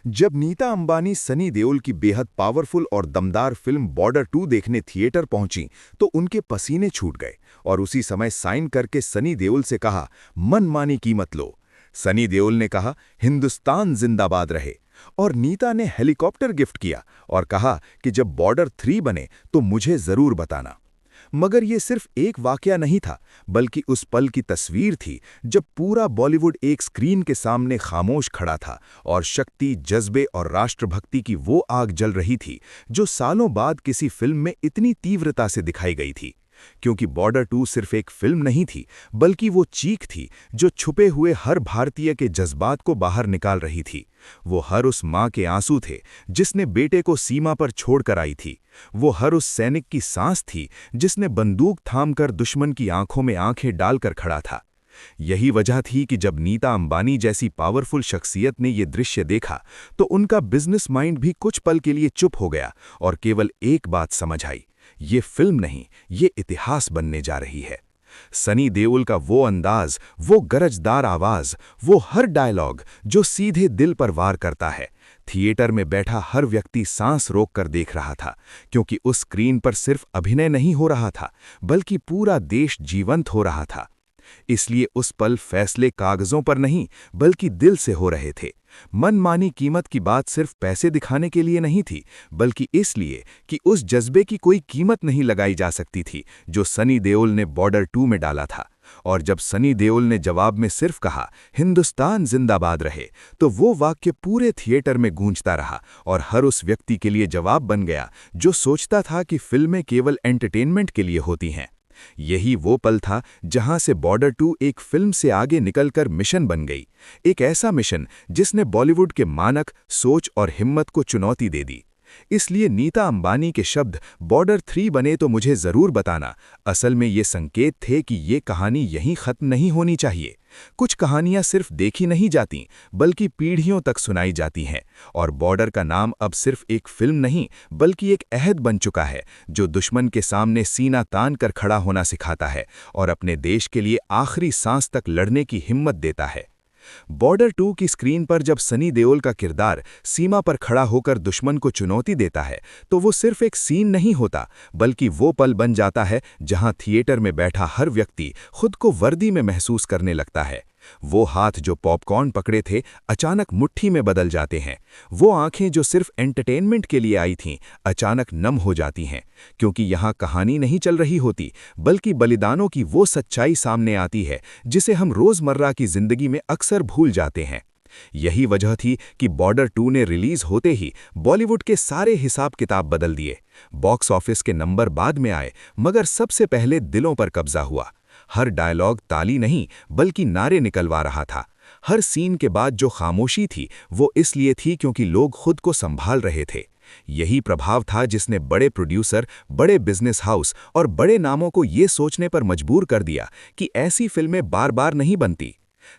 जब नीता अंबानी सनी देओल की बेहद पावरफुल और दमदार फिल्म बॉर्डर 2 देखने थिएटर पहुंची तो उनके पसीने छूट गए और उसी समय साइन करके सनी देओल से कहा, मनमानी कीमत लो। सनी देओल ने कहा, हिंदुस्तान जिंदाबाद रहे। और नीता ने हेलीकॉप्टर गिफ्ट किया और कहा कि जब बॉर्डर 3 बने तो मुझे जरूर बताना। मगर ये सिर्फ एक वाकया नहीं था, बल्कि उस पल की तस्वीर थी जब पूरा बॉलीवुड एक स्क्रीन के सामने खामोश खड़ा था और शक्ति, जज्बे और राष्ट्रभक्ति की वो आग जल रही थी जो सालों बाद किसी फिल्म में इतनी तीव्रता से दिखाई गई थी। क्योंकि बॉर्डर 2 सिर्फ एक फिल्म नहीं थी, बल्कि वो चीख थी जो छुपे हुए हर भारतीय के जज्बात को बाहर निकाल रही थी। वो हर उस माँ के आंसू थे जिसने बेटे को सीमा पर छोड़कर आई थी। वो हर उस सैनिक की सांस थी जिसने बंदूक थामकर दुश्मन की आंखों में आंखें डालकर खड़ा था। यही वजह थी कि जब नीता अंबानी जैसी पावरफुल शख्सियत ने ये दृश्य देखा तो उनका बिजनेस माइंड भी कुछ पल के लिए चुप हो गया और केवल एक बात समझ आई, ये फिल्म नहीं, ये इतिहास बनने जा रही है। सनी देओल का वो अंदाज, वो गरजदार आवाज, वो हर डायलॉग जो सीधे दिल पर वार करता है। थिएटर में बैठा हर व्यक्ति सांस रोककर देख रहा था, क्योंकि उस स्क्रीन पर सिर्फ अभिनय नहीं हो रहा था, बल्कि पूरा देश जीवंत हो रहा था। इसलिए उस पल फैसले कागजों पर नहीं, बल्कि दिल से हो रहे थे। मनमानी कीमत की बात सिर्फ पैसे दिखाने के लिए नहीं थी, बल्कि इसलिए कि उस जज्बे की कोई कीमत नहीं लगाई जा सकती थी जो सनी देओल ने बॉर्डर 2 में डाला था। और जब सनी देओल ने जवाब में सिर्फ कहा, हिंदुस्तान जिंदाबाद रहे, तो वो वाक्य पूरे थिएटर में गूंजता रहा और हर उस व्यक्ति के लिए जवाब बन गया जो सोचता था कि फिल्में केवल एंटरटेनमेंट के लिए होती हैं। यही वो पल था जहां से बॉर्डर 2 एक फिल्म से आगे निकलकर मिशन बन गई, एक ऐसा मिशन जिसने बॉलीवुड के मानक, सोच और हिम्मत को चुनौती दे दी। इसलिए नीता अंबानी के शब्द बॉर्डर 3 बने तो मुझे जरूर बताना, असल में ये संकेत थे कि ये कहानी यहीं खत्म नहीं होनी चाहिए। कुछ कहानियां सिर्फ देखी नहीं जाती, बल्कि पीढ़ियों तक सुनाई जाती हैं। और बॉर्डर का नाम अब सिर्फ एक फिल्म नहीं, बल्कि एक अहद बन चुका है जो दुश्मन के सामने सीना तान कर खड़ा होना सिखाता है और अपने देश के लिए आखिरी सांस तक लड़ने की हिम्मत देता है। बॉर्डर 2 की स्क्रीन पर जब सनी देओल का किरदार सीमा पर खड़ा होकर दुश्मन को चुनौती देता है तो वो सिर्फ एक सीन नहीं होता, बल्कि वो पल बन जाता है जहां थिएटर में बैठा हर व्यक्ति खुद को वर्दी में महसूस करने लगता है। वो हाथ जो पॉपकॉर्न पकड़े थे अचानक मुट्ठी में बदल जाते हैं। वो आंखें जो सिर्फ एंटरटेनमेंट के लिए आई थीं अचानक नम हो जाती हैं, क्योंकि यहाँ कहानी नहीं चल रही होती, बल्कि बलिदानों की वो सच्चाई सामने आती है जिसे हम रोजमर्रा की जिंदगी में अक्सर भूल जाते हैं। यही वजह थी कि बॉर्डर 2 ने रिलीज होते ही बॉलीवुड के सारे हिसाब किताब बदल दिए। बॉक्स ऑफिस के नंबर बाद में आए, मगर सबसे पहले दिलों पर कब्जा हुआ। हर डायलॉग ताली नहीं, बल्कि नारे निकलवा रहा था। हर सीन के बाद जो खामोशी थी वो इसलिए थी क्योंकि लोग खुद को संभाल रहे थे। यही प्रभाव था जिसने बड़े प्रोड्यूसर, बड़े बिजनेस हाउस और बड़े नामों को ये सोचने पर मजबूर कर दिया कि ऐसी फिल्में बार बार नहीं बनती।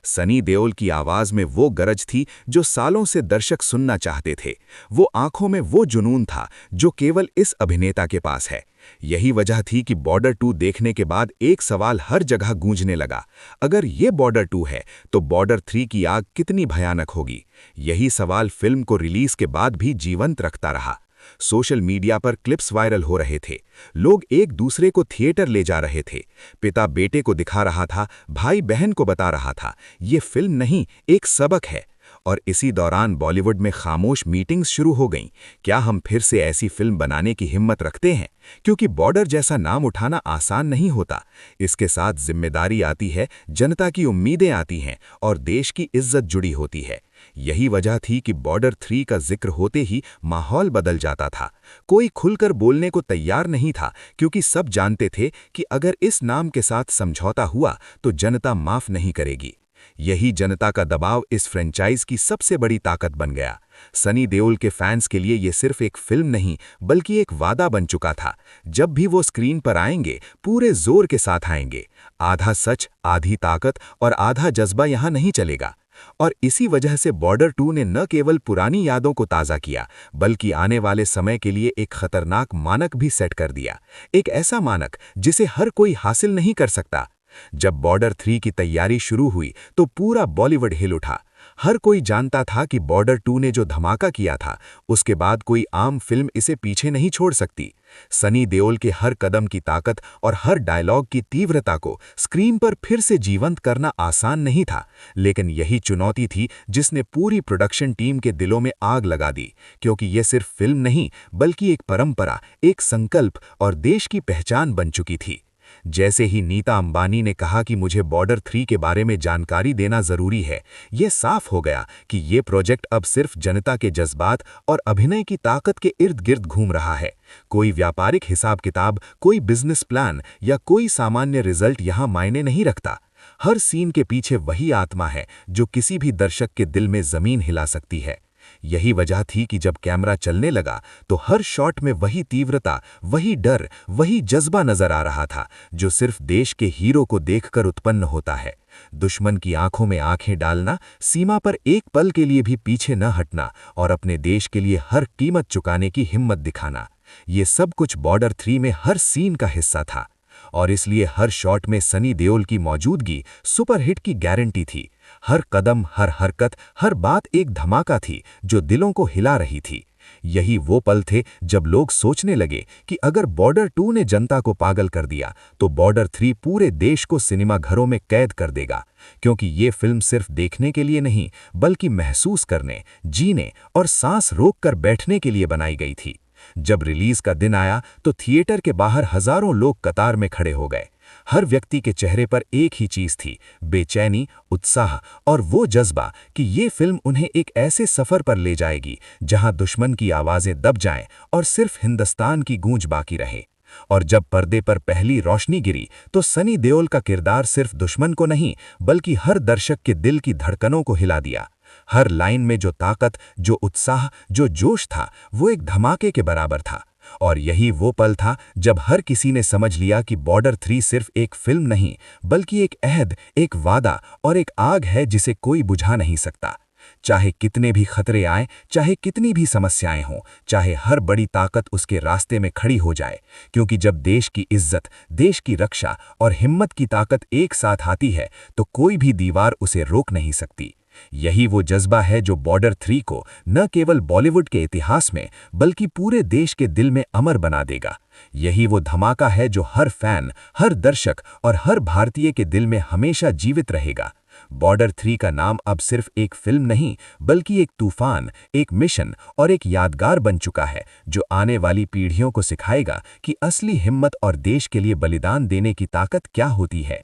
सनी देओल की आवाज में वो गरज थी जो सालों से दर्शक सुनना चाहते थे। वो आंखों में वो जुनून था जो केवल इस अभिनेता के पास है। यही वजह थी कि बॉर्डर 2 देखने के बाद एक सवाल हर जगह गूंजने लगा, अगर ये बॉर्डर 2 है तो बॉर्डर 3 की आग कितनी भयानक होगी। यही सवाल फिल्म को रिलीज के बाद भी जीवंत रखता रहा। सोशल मीडिया पर क्लिप्स वायरल हो रहे थे, लोग एक दूसरे को थिएटर ले जा रहे थे, पिता बेटे को दिखा रहा था, भाई बहन को बता रहा था, ये फिल्म नहीं, एक सबक है। और इसी दौरान बॉलीवुड में खामोश मीटिंग्स शुरू हो गईं। क्या हम फिर से ऐसी फिल्म बनाने की हिम्मत रखते हैं? क्योंकि बॉर्डर जैसा नाम उठाना आसान नहीं होता। इसके साथ जिम्मेदारी आती है, जनता की उम्मीदें आती हैं और देश की इज्जत जुड़ी होती है। यही वजह थी कि बॉर्डर 3 का जिक्र होते ही माहौल बदल जाता था। कोई खुलकर बोलने को तैयार नहीं था, क्योंकि सब जानते थे कि अगर इस नाम के साथ समझौता हुआ तो जनता माफ नहीं करेगी। यही जनता का दबाव इस फ्रेंचाइज की सबसे बड़ी ताकत बन गया। सनी देओल के फैंस के लिए ये सिर्फ एक फिल्म नहीं, बल्कि एक वादा बन चुका था। जब भी वो स्क्रीन पर आएंगे, पूरे जोर के साथ आएंगे। आधा सच, आधी ताकत और आधा जज्बा यहाँ नहीं चलेगा। और इसी वजह से बॉर्डर 2 ने न केवल पुरानी यादों को ताज़ा किया, बल्कि आने वाले समय के लिए एक खतरनाक मानक भी सेट कर दिया। एक ऐसा मानक जिसे हर कोई हासिल नहीं कर सकता। जब बॉर्डर 3 की तैयारी शुरू हुई तो पूरा बॉलीवुड हिल उठा। हर कोई जानता था कि बॉर्डर 2 ने जो धमाका किया था, उसके बाद कोई आम फिल्म इसे पीछे नहीं छोड़ सकती। सनी देओल के हर कदम की ताकत और हर डायलॉग की तीव्रता को स्क्रीन पर फिर से जीवंत करना आसान नहीं था, लेकिन यही चुनौती थी जिसने पूरी प्रोडक्शन टीम के दिलों में आग लगा दी, क्योंकि यह सिर्फ फिल्म नहीं बल्कि एक परंपरा, एक संकल्प और देश की पहचान बन चुकी थी। जैसे ही नीता अंबानी ने कहा कि मुझे बॉर्डर 3 के बारे में जानकारी देना जरूरी है, यह साफ हो गया कि ये प्रोजेक्ट अब सिर्फ जनता के जज्बात और अभिनय की ताकत के इर्द गिर्द घूम रहा है। कोई व्यापारिक हिसाब किताब, कोई बिजनेस प्लान या कोई सामान्य रिजल्ट यहां मायने नहीं रखता। हर सीन के पीछे वही आत्मा है जो किसी भी दर्शक के दिल में जमीन हिला सकती है। यही वजह थी कि जब कैमरा चलने लगा तो हर शॉट में वही तीव्रता, वही डर, वही जज्बा नजर आ रहा था जो सिर्फ देश के हीरो को देखकर उत्पन्न होता है। दुश्मन की आंखों में आंखें डालना, सीमा पर एक पल के लिए भी पीछे न हटना और अपने देश के लिए हर कीमत चुकाने की हिम्मत दिखाना, ये सब कुछ बॉर्डर 3 में हर सीन का हिस्सा था। और इसलिए हर शॉट में सनी देओल की मौजूदगी सुपरहिट की गारंटी थी। हर कदम, हर हरकत, हर बात एक धमाका थी जो दिलों को हिला रही थी। यही वो पल थे जब लोग सोचने लगे कि अगर बॉर्डर 2 ने जनता को पागल कर दिया तो बॉर्डर 3 पूरे देश को सिनेमा घरों में कैद कर देगा, क्योंकि ये फिल्म सिर्फ देखने के लिए नहीं बल्कि महसूस करने, जीने और सांस रोककर बैठने के लिए बनाई गई थी। जब रिलीज का दिन आया तो थिएटर के बाहर हजारों लोग कतार में खड़े हो गए। हर व्यक्ति के चेहरे पर एक ही चीज थी, बेचैनी, उत्साह और वो जज्बा कि ये फिल्म उन्हें एक ऐसे सफर पर ले जाएगी जहां दुश्मन की आवाजें दब जाएं और सिर्फ हिंदुस्तान की गूंज बाकी रहे। और जब पर्दे पर पहली रोशनी गिरी तो सनी देओल का किरदार सिर्फ दुश्मन को नहीं बल्कि हर दर्शक के दिल की धड़कनों को हिला दिया। हर लाइन में जो ताकत, जो उत्साह, जो जोश था, वो एक धमाके के बराबर था। और यही वो पल था जब हर किसी ने समझ लिया कि बॉर्डर 3 सिर्फ एक फिल्म नहीं बल्कि एक अहद, एक वादा और एक आग है जिसे कोई बुझा नहीं सकता। चाहे कितने भी खतरे आए, चाहे कितनी भी समस्याएं हों, चाहे हर बड़ी ताकत उसके रास्ते में खड़ी हो जाए, क्योंकि जब देश की इज्जत, देश की रक्षा और हिम्मत की ताकत एक साथ आती है तो कोई भी दीवार उसे रोक नहीं सकती। यही वो जज्बा है जो बॉर्डर 3 को न केवल बॉलीवुड के इतिहास में बल्कि पूरे देश के दिल में अमर बना देगा। यही वो धमाका है जो हर फैन, हर दर्शक और हर भारतीय के दिल में हमेशा जीवित रहेगा। बॉर्डर 3 का नाम अब सिर्फ एक फिल्म नहीं बल्कि एक तूफान, एक मिशन और एक यादगार बन चुका है जो आने वाली पीढ़ियों को सिखाएगा कि असली हिम्मत और देश के लिए बलिदान देने की ताकत क्या होती है।